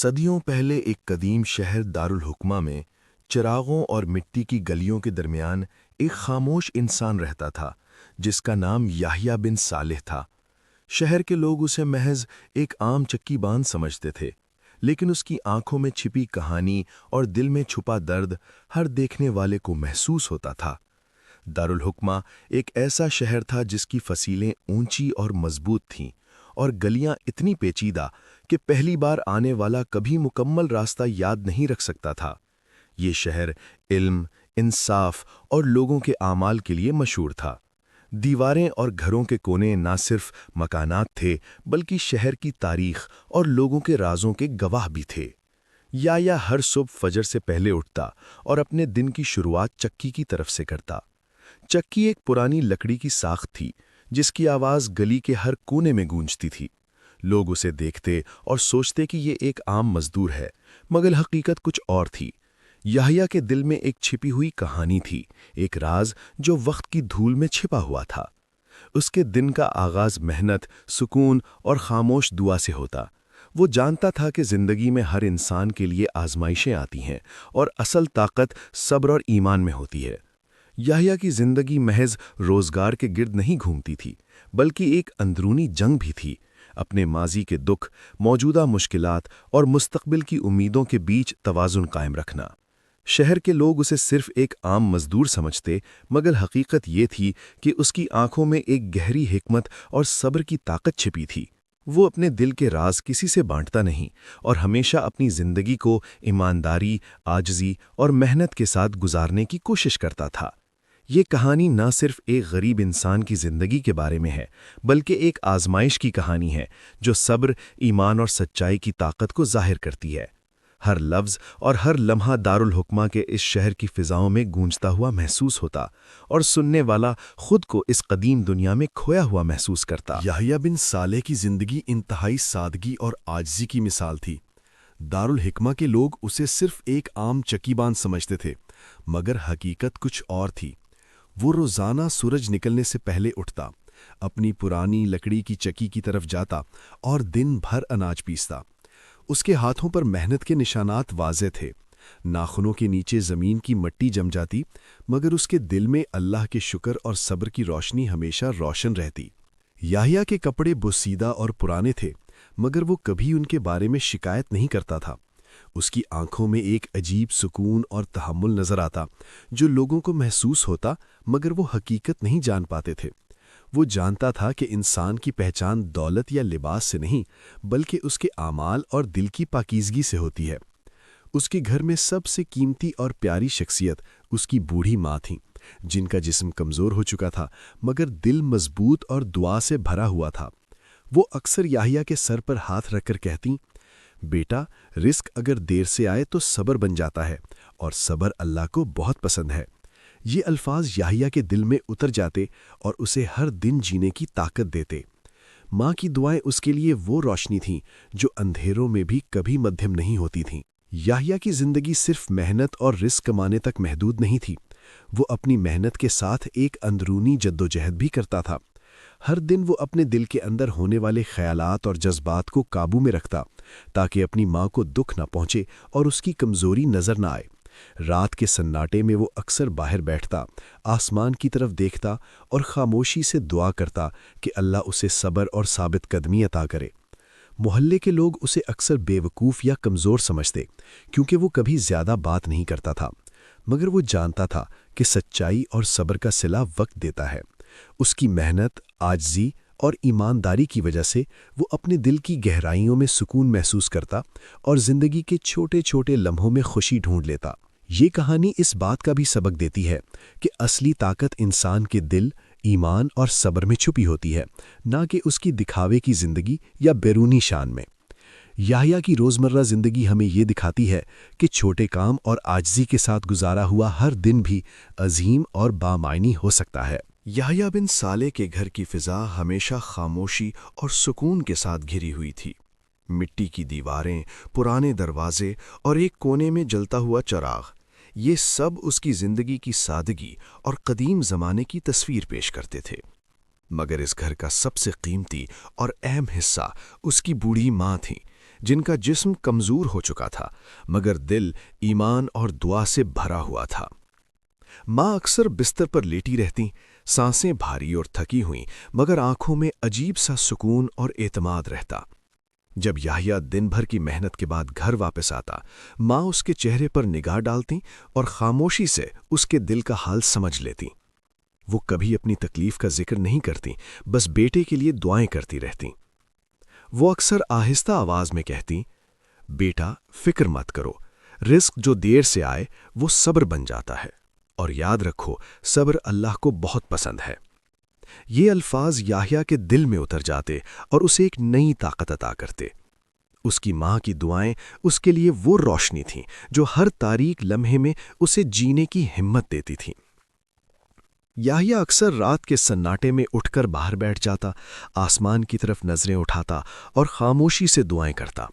صدیوں پہلے ایک قدیم شہر دارالحکمہ میں چراغوں اور مٹی کی گلیوں کے درمیان ایک خاموش انسان رہتا تھا جس کا نام یحییٰ بن صالح تھا۔ شہر کے لوگ اسے محض ایک عام چکی باندھ سمجھتے تھے، لیکن اس کی آنکھوں میں چھپی کہانی اور دل میں چھپا درد ہر دیکھنے والے کو محسوس ہوتا تھا۔ دارالحکمہ ایک ایسا شہر تھا جس کی فصیلیں اونچی اور مضبوط تھیں اور گلیاں اتنی پیچیدہ کہ پہلی بار آنے والا کبھی مکمل راستہ یاد نہیں رکھ سکتا تھا۔ یہ شہر علم، انصاف اور لوگوں کے اعمال کے لیے مشہور تھا۔ دیواریں اور گھروں کے کونے نہ صرف مکانات تھے بلکہ شہر کی تاریخ اور لوگوں کے رازوں کے گواہ بھی تھے۔ یحییٰ ہر صبح فجر سے پہلے اٹھتا اور اپنے دن کی شروعات چکی کی طرف سے کرتا۔ چکی ایک پرانی لکڑی کی ساخت تھی جس کی آواز گلی کے ہر کونے میں گونجتی تھی۔ لوگ اسے دیکھتے اور سوچتے کہ یہ ایک عام مزدور ہے، مگر حقیقت کچھ اور تھی۔ یحییٰ کے دل میں ایک چھپی ہوئی کہانی تھی، ایک راز جو وقت کی دھول میں چھپا ہوا تھا۔ اس کے دن کا آغاز محنت، سکون اور خاموش دعا سے ہوتا۔ وہ جانتا تھا کہ زندگی میں ہر انسان کے لیے آزمائشیں آتی ہیں اور اصل طاقت صبر اور ایمان میں ہوتی ہے۔ یحییٰ کی زندگی محض روزگار کے گرد نہیں گھومتی تھی، بلکہ ایک اندرونی جنگ بھی تھی، اپنے ماضی کے دکھ، موجودہ مشکلات اور مستقبل کی امیدوں کے بیچ توازن قائم رکھنا۔ شہر کے لوگ اسے صرف ایک عام مزدور سمجھتے، مگر حقیقت یہ تھی کہ اس کی آنکھوں میں ایک گہری حکمت اور صبر کی طاقت چھپی تھی۔ وہ اپنے دل کے راز کسی سے بانٹتا نہیں اور ہمیشہ اپنی زندگی کو ایمانداری، عاجزی اور محنت کے ساتھ گزارنے کی کوشش کرتا تھا۔ یہ کہانی نہ صرف ایک غریب انسان کی زندگی کے بارے میں ہے، بلکہ ایک آزمائش کی کہانی ہے جو صبر، ایمان اور سچائی کی طاقت کو ظاہر کرتی ہے۔ ہر لفظ اور ہر لمحہ دارالحکمہ کے اس شہر کی فضاؤں میں گونجتا ہوا محسوس ہوتا اور سننے والا خود کو اس قدیم دنیا میں کھویا ہوا محسوس کرتا۔ یحییٰ بن صالح کی زندگی انتہائی سادگی اور عاجزی کی مثال تھی۔ دارالحکمہ کے لوگ اسے صرف ایک عام چکی باندھ سمجھتے تھے، مگر حقیقت کچھ اور تھی۔ وہ روزانہ سورج نکلنے سے پہلے اٹھتا، اپنی پرانی لکڑی کی چکی کی طرف جاتا اور دن بھر اناج پیستا۔ اس کے ہاتھوں پر محنت کے نشانات واضح تھے، ناخنوں کے نیچے زمین کی مٹی جم جاتی، مگر اس کے دل میں اللہ کے شکر اور صبر کی روشنی ہمیشہ روشن رہتی۔ یحییٰ کے کپڑے بوسیدہ اور پرانے تھے، مگر وہ کبھی ان کے بارے میں شکایت نہیں کرتا تھا۔ اس کی آنکھوں میں ایک عجیب سکون اور تحمل نظر آتا جو لوگوں کو محسوس ہوتا، مگر وہ حقیقت نہیں جان پاتے تھے۔ وہ جانتا تھا کہ انسان کی پہچان دولت یا لباس سے نہیں، بلکہ اس کے اعمال اور دل کی پاکیزگی سے ہوتی ہے۔ اس کے گھر میں سب سے قیمتی اور پیاری شخصیت اس کی بوڑھی ماں تھیں، جن کا جسم کمزور ہو چکا تھا، مگر دل مضبوط اور دعا سے بھرا ہوا تھا۔ وہ اکثر یحییٰ کے سر پر ہاتھ رکھ کر کہتیں، بیٹا، رزق اگر دیر سے آئے تو صبر بن جاتا ہے، اور صبر اللہ کو بہت پسند ہے۔ یہ الفاظ یحییٰ کے دل میں اتر جاتے اور اسے ہر دن جینے کی طاقت دیتے۔ ماں کی دعائیں اس کے لیے وہ روشنی تھیں جو اندھیروں میں بھی کبھی مدھم نہیں ہوتی تھیں۔ یحییٰ کی زندگی صرف محنت اور رزق کمانے تک محدود نہیں تھی، وہ اپنی محنت کے ساتھ ایک اندرونی جدوجہد بھی کرتا تھا۔ ہر دن وہ اپنے دل کے اندر ہونے والے خیالات اور جذبات کو قابو میں رکھتا تاکہ اپنی ماں کو دکھ نہ پہنچے اور اس کی کمزوری نظر نہ آئے۔ رات کے سناٹے میں وہ اکثر باہر بیٹھتا، آسمان کی طرف دیکھتا اور خاموشی سے دعا کرتا کہ اللہ اسے صبر اور ثابت قدمی عطا کرے۔ محلے کے لوگ اسے اکثر بے وقوف یا کمزور سمجھتے کیونکہ وہ کبھی زیادہ بات نہیں کرتا تھا، مگر وہ جانتا تھا کہ سچائی اور صبر کا صلہ وقت دیتا ہے۔ اس کی محنت، عاجزی اور ایمانداری کی وجہ سے وہ اپنے دل کی گہرائیوں میں سکون محسوس کرتا اور زندگی کے چھوٹے چھوٹے لمحوں میں خوشی ڈھونڈ لیتا۔ یہ کہانی اس بات کا بھی سبق دیتی ہے کہ اصلی طاقت انسان کے دل، ایمان اور صبر میں چھپی ہوتی ہے، نہ کہ اس کی دکھاوے کی زندگی یا بیرونی شان میں۔ یحییٰ کی روزمرہ زندگی ہمیں یہ دکھاتی ہے کہ چھوٹے کام اور عاجزی کے ساتھ گزارا ہوا ہر دن بھی عظیم اور بامعنی ہو سکتا ہے۔ یحییٰ بن صالح کے گھر کی فضا ہمیشہ خاموشی اور سکون کے ساتھ گھری ہوئی تھی۔ مٹی کی دیواریں، پرانے دروازے اور ایک کونے میں جلتا ہوا چراغ، یہ سب اس کی زندگی کی سادگی اور قدیم زمانے کی تصویر پیش کرتے تھے۔ مگر اس گھر کا سب سے قیمتی اور اہم حصہ اس کی بوڑھی ماں تھیں، جن کا جسم کمزور ہو چکا تھا مگر دل ایمان اور دعا سے بھرا ہوا تھا۔ ماں اکثر بستر پر لیٹی رہتیں، سانسیں بھاری اور تھکی ہوئیں مگر آنکھوں میں عجیب سا سکون اور اعتماد رہتا۔ جب یحییٰ دن بھر کی محنت کے بعد گھر واپس آتا، ماں اس کے چہرے پر نگاہ ڈالتیں اور خاموشی سے اس کے دل کا حال سمجھ لیتیں۔ وہ کبھی اپنی تکلیف کا ذکر نہیں کرتیں، بس بیٹے کے لیے دعائیں کرتی رہتیں۔ وہ اکثر آہستہ آواز میں کہتیں، بیٹا فکر مت کرو، رزق جو دیر سے آئے وہ صبر بن جاتا ہے، اور یاد رکھو صبر اللہ کو بہت پسند ہے۔ یہ الفاظ یحییٰ کے دل میں اتر جاتے اور اسے ایک نئی طاقت عطا کرتے۔ اس کی ماں کی دعائیں اس کے لیے وہ روشنی تھیں جو ہر تاریک لمحے میں اسے جینے کی ہمت دیتی تھیں۔ یحییٰ اکثر رات کے سناٹے میں اٹھ کر باہر بیٹھ جاتا، آسمان کی طرف نظریں اٹھاتا اور خاموشی سے دعائیں کرتا۔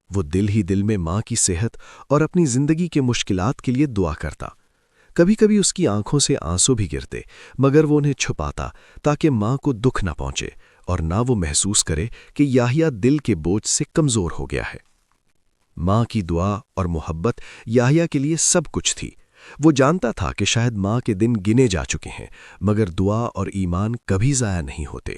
وہ دل ہی دل میں ماں کی صحت اور اپنی زندگی کے مشکلات کے لیے دعا کرتا۔ کبھی کبھی اس کی آنکھوں سے آنسو بھی گرتے مگر وہ انہیں چھپاتا تاکہ ماں کو دکھ نہ پہنچے اور نہ وہ محسوس کرے کہ یحییٰ دل کے بوجھ سے کمزور ہو گیا ہے۔ ماں کی دعا اور محبت یحییٰ کے لیے سب کچھ تھی۔ وہ جانتا تھا کہ شاید ماں کے دن گنے جا چکے ہیں مگر دعا اور ایمان کبھی ضائع نہیں ہوتے۔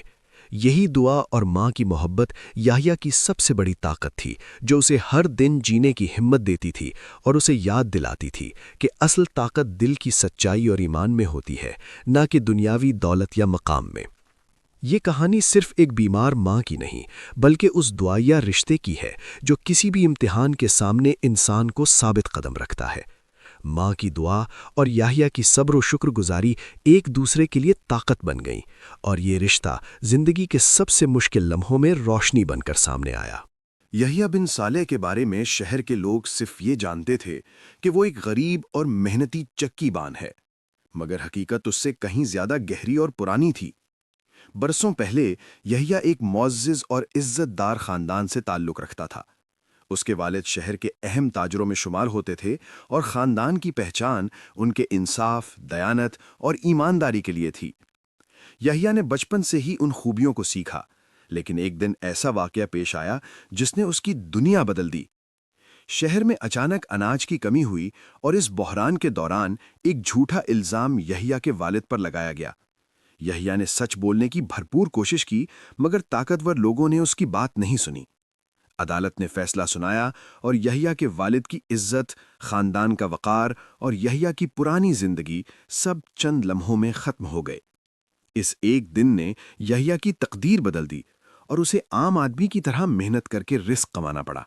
یہی دعا اور ماں کی محبت یحییٰ کی سب سے بڑی طاقت تھی جو اسے ہر دن جینے کی ہمت دیتی تھی اور اسے یاد دلاتی تھی کہ اصل طاقت دل کی سچائی اور ایمان میں ہوتی ہے، نہ کہ دنیاوی دولت یا مقام میں۔ یہ کہانی صرف ایک بیمار ماں کی نہیں بلکہ اس دعائیا رشتے کی ہے جو کسی بھی امتحان کے سامنے انسان کو ثابت قدم رکھتا ہے۔ ماں کی دعا اور یحییٰ کی صبر و شکر گزاری ایک دوسرے کے لیے طاقت بن گئیں اور یہ رشتہ زندگی کے سب سے مشکل لمحوں میں روشنی بن کر سامنے آیا۔ یحییٰ بن صالح کے بارے میں شہر کے لوگ صرف یہ جانتے تھے کہ وہ ایک غریب اور محنتی چکی بان ہے، مگر حقیقت اس سے کہیں زیادہ گہری اور پرانی تھی۔ برسوں پہلے یحییٰ ایک معزز اور عزت دار خاندان سے تعلق رکھتا تھا۔ اس کے والد شہر کے اہم تاجروں میں شمار ہوتے تھے اور خاندان کی پہچان ان کے انصاف، دیانت اور ایمانداری کے لیے تھی۔ یحییٰ نے بچپن سے ہی ان خوبیوں کو سیکھا، لیکن ایک دن ایسا واقعہ پیش آیا جس نے اس کی دنیا بدل دی۔ شہر میں اچانک اناج کی کمی ہوئی اور اس بحران کے دوران ایک جھوٹا الزام یحییٰ کے والد پر لگایا گیا۔ یحییٰ نے سچ بولنے کی بھرپور کوشش کی مگر طاقتور لوگوں نے اس کی بات نہیں سنی۔ عدالت نے فیصلہ سنایا اور یحییٰ کے والد کی عزت، خاندان کا وقار اور یحییٰ کی پرانی زندگی سب چند لمحوں میں ختم ہو گئے۔ اس ایک دن نے یحییٰ کی تقدیر بدل دی اور اسے عام آدمی کی طرح محنت کر کے رزق کمانا پڑا۔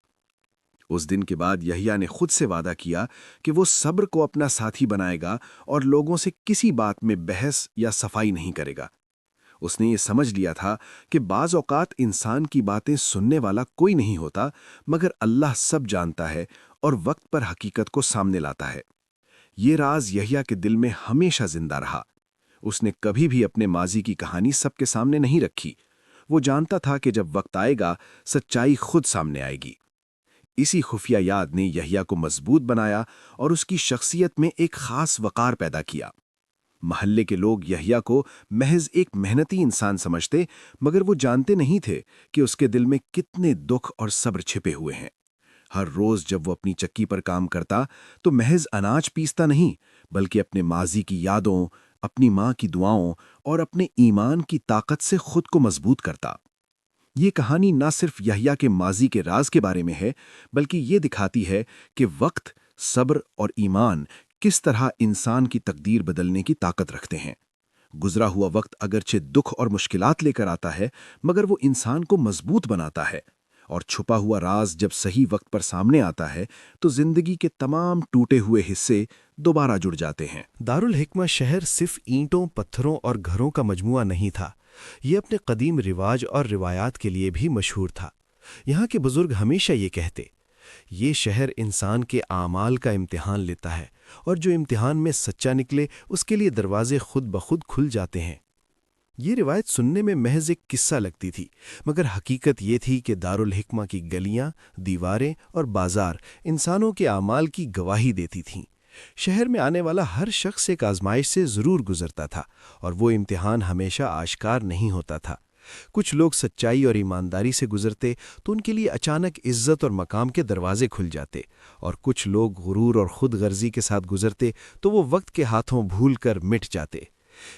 اس دن کے بعد یحییٰ نے خود سے وعدہ کیا کہ وہ صبر کو اپنا ساتھی بنائے گا اور لوگوں سے کسی بات میں بحث یا صفائی نہیں کرے گا۔ اس نے یہ سمجھ لیا تھا کہ بعض اوقات انسان کی باتیں سننے والا کوئی نہیں ہوتا مگر اللہ سب جانتا ہے اور وقت پر حقیقت کو سامنے لاتا ہے۔ یہ راز یحییٰ کے دل میں ہمیشہ زندہ رہا۔ اس نے کبھی بھی اپنے ماضی کی کہانی سب کے سامنے نہیں رکھی۔ وہ جانتا تھا کہ جب وقت آئے گا سچائی خود سامنے آئے گی۔ اسی خفیہ یاد نے یحییٰ کو مضبوط بنایا اور اس کی شخصیت میں ایک خاص وقار پیدا کیا۔ محلے کے لوگ یحییٰ کو محض ایک محنتی انسان سمجھتے مگر وہ جانتے نہیں تھے کہ اس کے دل میں کتنے دکھ اور صبر چھپے ہوئے ہیں۔ ہر روز جب وہ اپنی چکی پر کام کرتا تو محض اناج پیستا نہیں بلکہ اپنے ماضی کی یادوں، اپنی ماں کی دعاؤں اور اپنے ایمان کی طاقت سے خود کو مضبوط کرتا۔ یہ کہانی نہ صرف یحییٰ کے ماضی کے راز کے بارے میں ہے بلکہ یہ دکھاتی ہے کہ وقت، صبر اور ایمان کس طرح انسان کی تقدیر بدلنے کی طاقت رکھتے ہیں۔ گزرا ہوا وقت اگرچہ دکھ اور مشکلات لے کر آتا ہے مگر وہ انسان کو مضبوط بناتا ہے، اور چھپا ہوا راز جب صحیح وقت پر سامنے آتا ہے تو زندگی کے تمام ٹوٹے ہوئے حصے دوبارہ جڑ جاتے ہیں۔ دارالحکمہ شہر صرف اینٹوں، پتھروں اور گھروں کا مجموعہ نہیں تھا، یہ اپنے قدیم رواج اور روایات کے لیے بھی مشہور تھا۔ یہاں کے بزرگ ہمیشہ یہ کہتے، یہ شہر انسان کے اعمال کا امتحان لیتا ہے اور جو امتحان میں سچا نکلے اس کے لیے دروازے خود بخود کھل جاتے ہیں۔ یہ روایت سننے میں محض ایک قصہ لگتی تھی مگر حقیقت یہ تھی کہ دارالحکمہ کی گلیاں، دیواریں اور بازار انسانوں کے اعمال کی گواہی دیتی تھیں۔ شہر میں آنے والا ہر شخص ایک آزمائش سے ضرور گزرتا تھا اور وہ امتحان ہمیشہ آشکار نہیں ہوتا تھا۔ کچھ لوگ سچائی اور ایمانداری سے گزرتے تو ان کے لیے اچانک عزت اور مقام کے دروازے کھل جاتے، اور کچھ لوگ غرور اور خود غرضی کے ساتھ گزرتے تو وہ وقت کے ہاتھوں بھول کر مٹ جاتے۔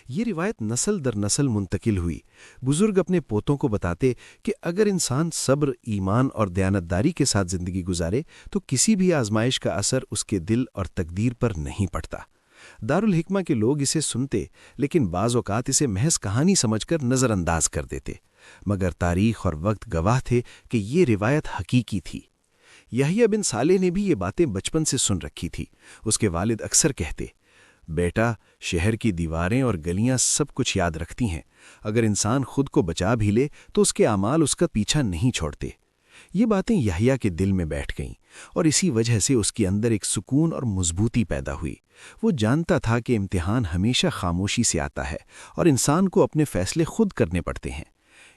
یہ روایت نسل در نسل منتقل ہوئی۔ بزرگ اپنے پوتوں کو بتاتے کہ اگر انسان صبر، ایمان اور دیانتداری کے ساتھ زندگی گزارے تو کسی بھی آزمائش کا اثر اس کے دل اور تقدیر پر نہیں پڑتا۔ دارالحکمہ کے لوگ اسے سنتے، لیکن بعض اوقات اسے محض کہانی سمجھ کر نظر انداز کر دیتے، مگر تاریخ اور وقت گواہ تھے کہ یہ روایت حقیقی تھی۔ یحییٰ بن صالح نے بھی یہ باتیں بچپن سے سن رکھی تھی۔ اس کے والد اکثر کہتے، بیٹا، شہر کی دیواریں اور گلیاں سب کچھ یاد رکھتی ہیں، اگر انسان خود کو بچا بھی لے تو اس کے اعمال اس کا پیچھا نہیں چھوڑتے۔ یہ باتیں یحییٰ کے دل میں بیٹھ گئیں، اور اسی وجہ سے اس کے اندر ایک سکون اور مضبوطی پیدا ہوئی۔ وہ جانتا تھا کہ امتحان ہمیشہ خاموشی سے آتا ہے، اور انسان کو اپنے فیصلے خود کرنے پڑتے ہیں۔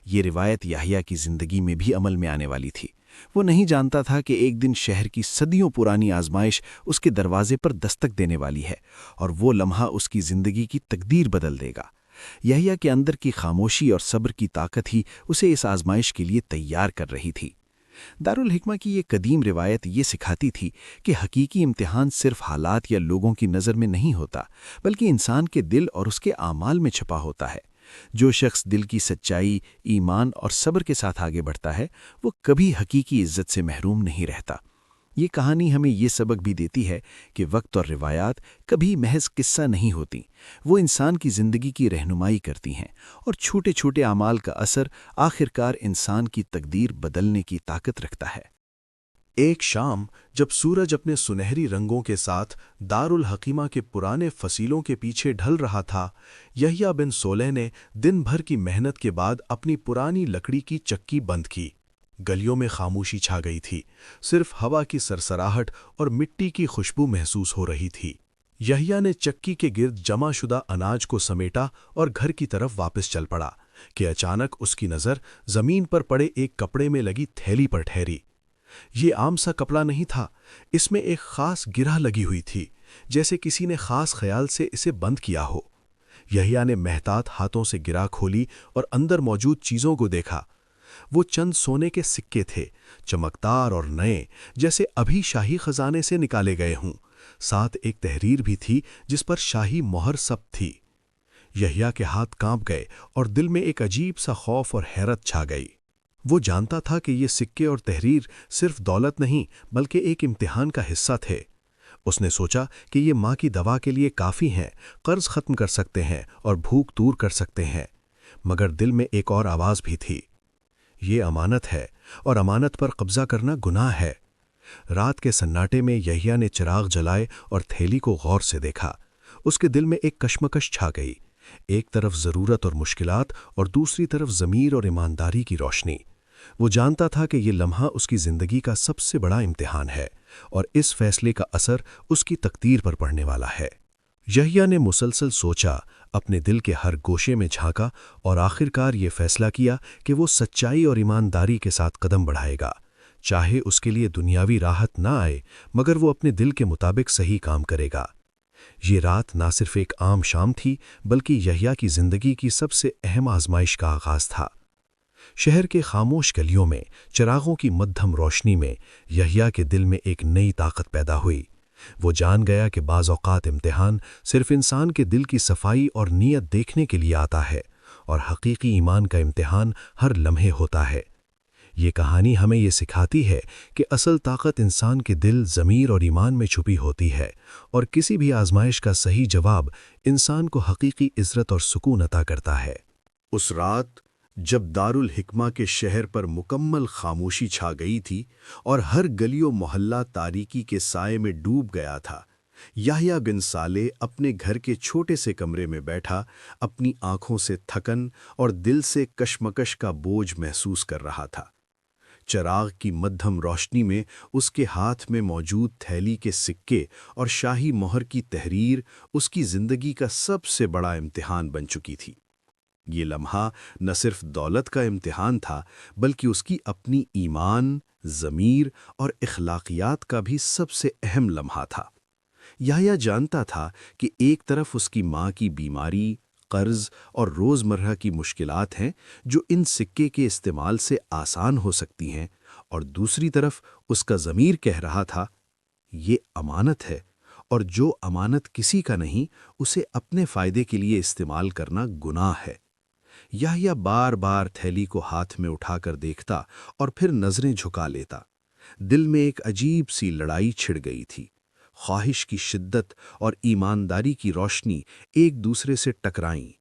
یہ روایت یحییٰ کی زندگی میں بھی عمل میں آنے والی تھی۔ وہ نہیں جانتا تھا کہ ایک دن شہر کی صدیوں پرانی آزمائش اس کے دروازے پر دستک دینے والی ہے، اور وہ لمحہ اس کی زندگی کی تقدیر بدل دے گا۔ یحییٰ کے اندر کی خاموشی اور صبر کی طاقت ہی اسے اس آزمائش کے لیے تیار کر رہی تھی۔ دارالحکمہ کی یہ قدیم روایت یہ سکھاتی تھی کہ حقیقی امتحان صرف حالات یا لوگوں کی نظر میں نہیں ہوتا، بلکہ انسان کے دل اور اس کے اعمال میں چھپا ہوتا ہے۔ جو شخص دل کی سچائی، ایمان اور صبر کے ساتھ آگے بڑھتا ہے، وہ کبھی حقیقی عزت سے محروم نہیں رہتا۔ یہ کہانی ہمیں یہ سبق بھی دیتی ہے کہ وقت اور روایات کبھی محض قصہ نہیں ہوتی، وہ انسان کی زندگی کی رہنمائی کرتی ہیں، اور چھوٹے چھوٹے اعمال کا اثر آخرکار انسان کی تقدیر بدلنے کی طاقت رکھتا ہے۔ ایک شام جب سورج اپنے سنہری رنگوں کے ساتھ دارالحکمہ کے پرانے فصیلوں کے پیچھے ڈھل رہا تھا، یحییٰ بن صالح نے دن بھر کی محنت کے بعد اپنی پرانی لکڑی کی چکی بند کی۔ گلیوں میں خاموشی چھا گئی تھی، صرف ہوا کی سرسراہٹ اور مٹی کی خوشبو محسوس ہو رہی تھی۔ یحییٰ نے چکی کے گرد جمع شدہ اناج کو سمیٹا اور گھر کی طرف واپس چل پڑا کہ اچانک اس کی نظر زمین پر پڑے ایک کپڑے میں لگی تھیلی پر ٹھہری۔ یہ عام سا کپڑا نہیں تھا، اس میں ایک خاص گرہ لگی ہوئی تھی، جیسے کسی نے خاص خیال سے اسے بند کیا ہو۔ یحییٰ نے محتاط ہاتھوں سے گرہ کھولی اور اندر موجود چیزوں کو دیکھا۔ وہ چند سونے کے سکے تھے، چمکدار اور نئے، جیسے ابھی شاہی خزانے سے نکالے گئے ہوں۔ ساتھ ایک تحریر بھی تھی جس پر شاہی مہر ثبت تھی۔ یحییٰ کے ہاتھ کانپ گئے اور دل میں ایک عجیب سا خوف اور حیرت چھا گئی۔ وہ جانتا تھا کہ یہ سکے اور تحریر صرف دولت نہیں بلکہ ایک امتحان کا حصہ تھے۔ اس نے سوچا کہ یہ ماں کی دوا کے لیے کافی ہیں، قرض ختم کر سکتے ہیں اور بھوک دور کر سکتے ہیں، مگر دل میں ایک اور آواز بھی تھی، یہ امانت ہے اور امانت پر قبضہ کرنا گناہ ہے۔ رات کے سناٹے میں یحییٰ نے چراغ جلائے اور تھیلی کو غور سے دیکھا۔ اس کے دل میں ایک کشمکش چھا گئی، ایک طرف ضرورت اور مشکلات اور دوسری طرف ضمیر اور ایمانداری کی روشنی۔ وہ جانتا تھا کہ یہ لمحہ اس کی زندگی کا سب سے بڑا امتحان ہے، اور اس فیصلے کا اثر اس کی تقدیر پر پڑنے والا ہے۔ یحییٰ نے مسلسل سوچا، اپنے دل کے ہر گوشے میں جھانکا، اور آخرکار یہ فیصلہ کیا کہ وہ سچائی اور ایمانداری کے ساتھ قدم بڑھائے گا، چاہے اس کے لیے دنیاوی راحت نہ آئے، مگر وہ اپنے دل کے مطابق صحیح کام کرے گا۔ یہ رات نہ صرف ایک عام شام تھی بلکہ یحییٰ کی زندگی کی سب سے اہم آزمائش کا آغاز تھا۔ شہر کے خاموش گلیوں میں چراغوں کی مدھم روشنی میں یحییٰ کے دل میں ایک نئی طاقت پیدا ہوئی۔ وہ جان گیا کہ بعض اوقات امتحان صرف انسان کے دل کی صفائی اور نیت دیکھنے کے لیے آتا ہے، اور حقیقی ایمان کا امتحان ہر لمحے ہوتا ہے۔ یہ کہانی ہمیں یہ سکھاتی ہے کہ اصل طاقت انسان کے دل، ضمیر اور ایمان میں چھپی ہوتی ہے، اور کسی بھی آزمائش کا صحیح جواب انسان کو حقیقی عزت اور سکون عطا کرتا ہے۔ اس رات جب دارالحکمہ کے شہر پر مکمل خاموشی چھا گئی تھی اور ہر گلی و محلہ تاریکی کے سائے میں ڈوب گیا تھا، یحییٰ بن صالح اپنے گھر کے چھوٹے سے کمرے میں بیٹھا اپنی آنکھوں سے تھکن اور دل سے کشمکش کا بوجھ محسوس کر رہا تھا۔ چراغ کی مدھم روشنی میں اس کے ہاتھ میں موجود تھیلی کے سکے اور شاہی مہر کی تحریر اس کی زندگی کا سب سے بڑا امتحان بن چکی تھی۔ یہ لمحہ نہ صرف دولت کا امتحان تھا بلکہ اس کی اپنی ایمان، ضمیر اور اخلاقیات کا بھی سب سے اہم لمحہ تھا۔ یحییٰ جانتا تھا کہ ایک طرف اس کی ماں کی بیماری، قرض اور روزمرہ کی مشکلات ہیں جو ان سکے کے استعمال سے آسان ہو سکتی ہیں، اور دوسری طرف اس کا ضمیر کہہ رہا تھا، یہ امانت ہے، اور جو امانت کسی کا نہیں اسے اپنے فائدے کے لیے استعمال کرنا گناہ ہے۔ یحییٰ بار بار تھیلی کو ہاتھ میں اٹھا کر دیکھتا اور پھر نظریں جھکا لیتا۔ دل میں ایک عجیب سی لڑائی چھڑ گئی تھی۔ خواہش کی شدت اور ایمانداری کی روشنی ایک دوسرے سے ٹکرائیں۔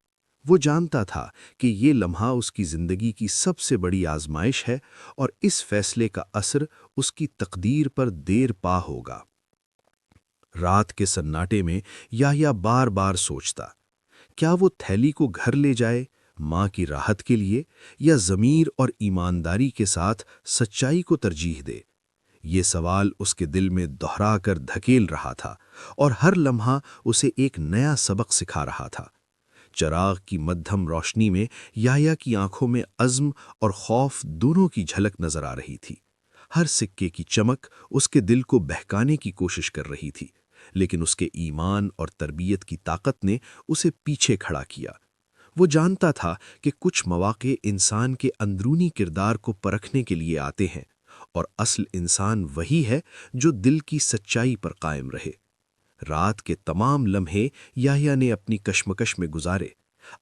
وہ جانتا تھا کہ یہ لمحہ اس کی زندگی کی سب سے بڑی آزمائش ہے، اور اس فیصلے کا اثر اس کی تقدیر پر دیر پا ہوگا۔ رات کے سناٹے میں یحییٰ بار بار سوچتا، کیا وہ تھیلی کو گھر لے جائے، ماں کی راحت کے لیے، یا ضمیر اور ایمانداری کے ساتھ سچائی کو ترجیح دے؟ یہ سوال اس کے دل میں دہرا کر دھکیل رہا تھا، اور ہر لمحہ اسے ایک نیا سبق سکھا رہا تھا۔ چراغ کی مدھم روشنی میں یحییٰ کی آنکھوں میں عزم اور خوف دونوں کی جھلک نظر آ رہی تھی۔ ہر سکے کی چمک اس کے دل کو بہکانے کی کوشش کر رہی تھی، لیکن اس کے ایمان اور تربیت کی طاقت نے اسے پیچھے کھڑا کیا۔ وہ جانتا تھا کہ کچھ مواقع انسان کے اندرونی کردار کو پرکھنے کے لیے آتے ہیں، اور اصل انسان وہی ہے جو دل کی سچائی پر قائم رہے۔ رات کے تمام لمحے یحییٰ نے اپنی کشمکش میں گزارے،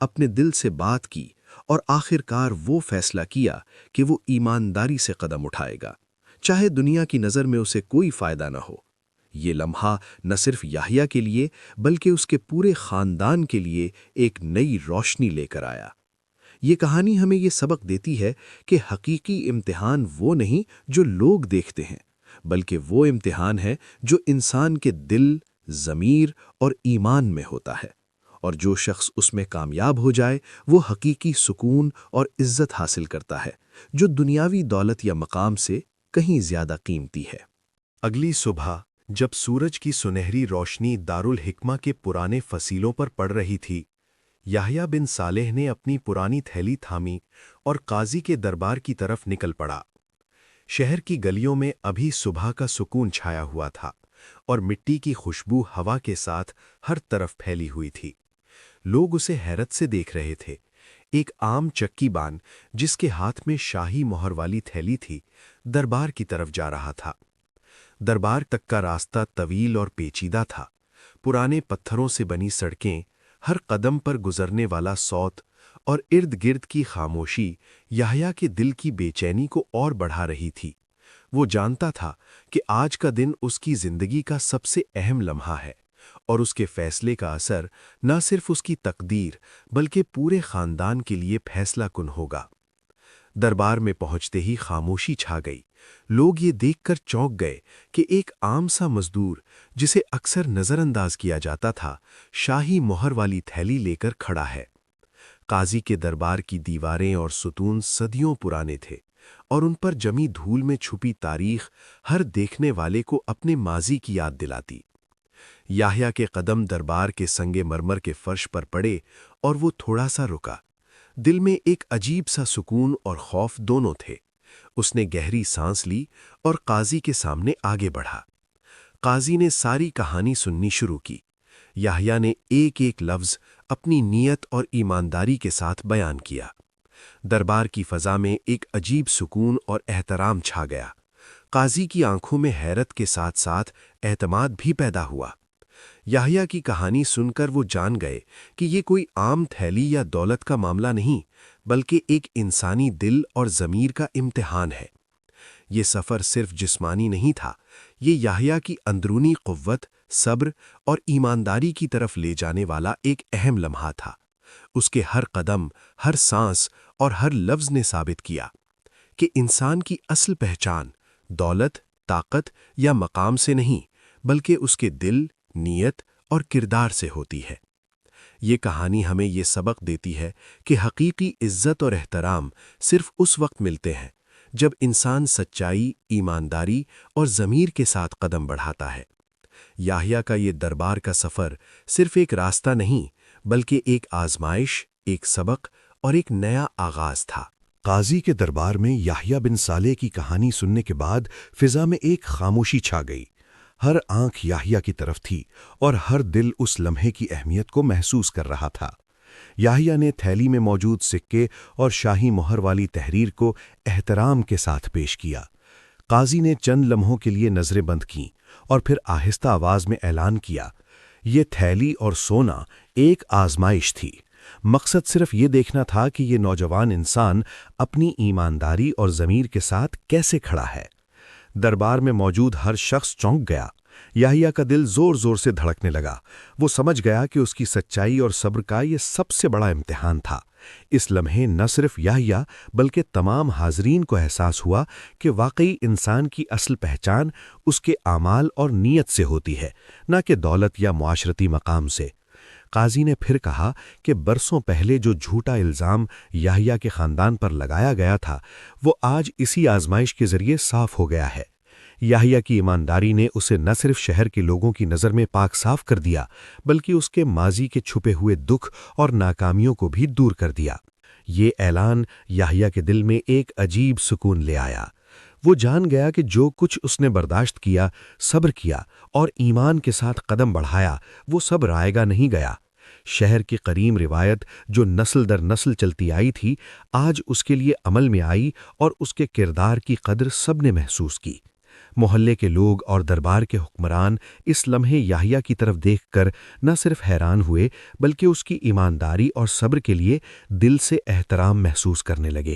اپنے دل سے بات کی، اور آخر کار وہ فیصلہ کیا کہ وہ ایمانداری سے قدم اٹھائے گا، چاہے دنیا کی نظر میں اسے کوئی فائدہ نہ ہو۔ یہ لمحہ نہ صرف یحییٰ کے لیے بلکہ اس کے پورے خاندان کے لیے ایک نئی روشنی لے کر آیا۔ یہ کہانی ہمیں یہ سبق دیتی ہے کہ حقیقی امتحان وہ نہیں جو لوگ دیکھتے ہیں، بلکہ وہ امتحان ہے جو انسان کے دل، ضمیر اور ایمان میں ہوتا ہے، اور جو شخص اس میں کامیاب ہو جائے وہ حقیقی سکون اور عزت حاصل کرتا ہے، جو دنیاوی دولت یا مقام سے کہیں زیادہ قیمتی ہے۔ اگلی صبح جب سورج کی سنہری روشنی دارالحکمہ کے پرانے فصیلوں پر پڑ رہی تھی، یحییٰ بن صالح نے اپنی پرانی تھیلی تھامی اور قاضی کے دربار کی طرف نکل پڑا۔ شہر کی گلیوں میں ابھی صبح کا سکون چھایا ہوا تھا، اور مٹی کی خوشبو ہوا کے ساتھ ہر طرف پھیلی ہوئی تھی۔ لوگ اسے حیرت سے دیکھ رہے تھے۔ ایک عام چکی بان جس کے ہاتھ میں شاہی مہر والی تھیلی تھی، دربار کی طرف جا رہا تھا۔ دربار تک کا راستہ طویل اور پیچیدہ تھا۔ پرانے پتھروں سے بنی سڑکیں، ہر قدم پر گزرنے والا صوت، اور ارد گرد کی خاموشی یحییٰ کے دل کی بے چینی کو اور بڑھا رہی تھی۔ وہ جانتا تھا کہ آج کا دن اس کی زندگی کا سب سے اہم لمحہ ہے، اور اس کے فیصلے کا اثر نہ صرف اس کی تقدیر بلکہ پورے خاندان کے لیے فیصلہ کن ہوگا۔ دربار میں پہنچتے ہی خاموشی چھا گئی۔ لوگ یہ دیکھ کر چونک گئے کہ ایک عام سا مزدور جسے اکثر نظر انداز کیا جاتا تھا، شاہی مہر والی تھیلی لے کر کھڑا ہے۔ قاضی کے دربار کی دیواریں اور ستون صدیوں پرانے تھے، اور ان پر جمی دھول میں چھپی تاریخ ہر دیکھنے والے کو اپنے ماضی کی یاد دلاتی۔ یحییٰ کے قدم دربار کے سنگ مرمر کے فرش پر پڑے، اور وہ تھوڑا سا رکا۔ دل میں ایک عجیب سا سکون اور خوف دونوں تھے۔ اس نے گہری سانس لی اور قاضی کے سامنے آگے بڑھا۔ قاضی نے ساری کہانی سننی شروع کی۔ یحییٰ نے ایک ایک لفظ اپنی نیت اور ایمانداری کے ساتھ بیان کیا۔ دربار کی فضا میں ایک عجیب سکون اور احترام چھا گیا۔ قاضی کی آنکھوں میں حیرت کے ساتھ ساتھ اعتماد بھی پیدا ہوا۔ یحییٰ کی کہانی سن کر وہ جان گئے کہ یہ کوئی عام تھیلی یا دولت کا معاملہ نہیں، بلکہ ایک انسانی دل اور ضمیر کا امتحان ہے۔ یہ سفر صرف جسمانی نہیں تھا، یہ یحییٰ کی اندرونی قوت، صبر اور ایمانداری کی طرف لے جانے والا ایک اہم لمحہ تھا۔ اس کے ہر قدم، ہر سانس اور ہر لفظ نے ثابت کیا کہ انسان کی اصل پہچان دولت، طاقت یا مقام سے نہیں، بلکہ اس کے دل، نیت اور کردار سے ہوتی ہے۔ یہ کہانی ہمیں یہ سبق دیتی ہے کہ حقیقی عزت اور احترام صرف اس وقت ملتے ہیں جب انسان سچائی، ایمانداری اور ضمیر کے ساتھ قدم بڑھاتا ہے۔ یحییٰ کا یہ دربار کا سفر صرف ایک راستہ نہیں، بلکہ ایک آزمائش، ایک سبق اور ایک نیا آغاز تھا۔ قاضی کے دربار میں یحییٰ بن صالح کی کہانی سننے کے بعد فضا میں ایک خاموشی چھا گئی۔ ہر آنکھ یحییٰ کی طرف تھی، اور ہر دل اس لمحے کی اہمیت کو محسوس کر رہا تھا۔ یحییٰ نے تھیلی میں موجود سکے اور شاہی مہر والی تحریر کو احترام کے ساتھ پیش کیا۔ قاضی نے چند لمحوں کے لیے نظریں بند کیں اور پھر آہستہ آواز میں اعلان کیا، یہ تھیلی اور سونا ایک آزمائش تھی۔ مقصد صرف یہ دیکھنا تھا کہ یہ نوجوان انسان اپنی ایمانداری اور ضمیر کے ساتھ کیسے کھڑا ہے۔ دربار میں موجود ہر شخص چونک گیا۔ یحییٰ کا دل زور زور سے دھڑکنے لگا۔ وہ سمجھ گیا کہ اس کی سچائی اور صبر کا یہ سب سے بڑا امتحان تھا۔ اس لمحے نہ صرف یحییٰ بلکہ تمام حاضرین کو احساس ہوا کہ واقعی انسان کی اصل پہچان اس کے اعمال اور نیت سے ہوتی ہے، نہ کہ دولت یا معاشرتی مقام سے۔ قاضی نے پھر کہا کہ برسوں پہلے جو جھوٹا الزام یحییٰ کے خاندان پر لگایا گیا تھا وہ آج اسی آزمائش کے ذریعے صاف ہو گیا ہے۔ یحییٰ کی ایمانداری نے اسے نہ صرف شہر کے لوگوں کی نظر میں پاک صاف کر دیا بلکہ اس کے ماضی کے چھپے ہوئے دکھ اور ناکامیوں کو بھی دور کر دیا۔ یہ اعلان یحییٰ کے دل میں ایک عجیب سکون لے آیا۔ وہ جان گیا کہ جو کچھ اس نے برداشت کیا، صبر کیا اور ایمان کے ساتھ قدم بڑھایا وہ سب رائے گا نہیں گیا۔ شہر کی قدیم روایت جو نسل در نسل چلتی آئی تھی آج اس کے لیے عمل میں آئی اور اس کے کردار کی قدر سب نے محسوس کی۔ محلے کے لوگ اور دربار کے حکمران اس لمحے یحییٰ کی طرف دیکھ کر نہ صرف حیران ہوئے بلکہ اس کی ایمانداری اور صبر کے لیے دل سے احترام محسوس کرنے لگے۔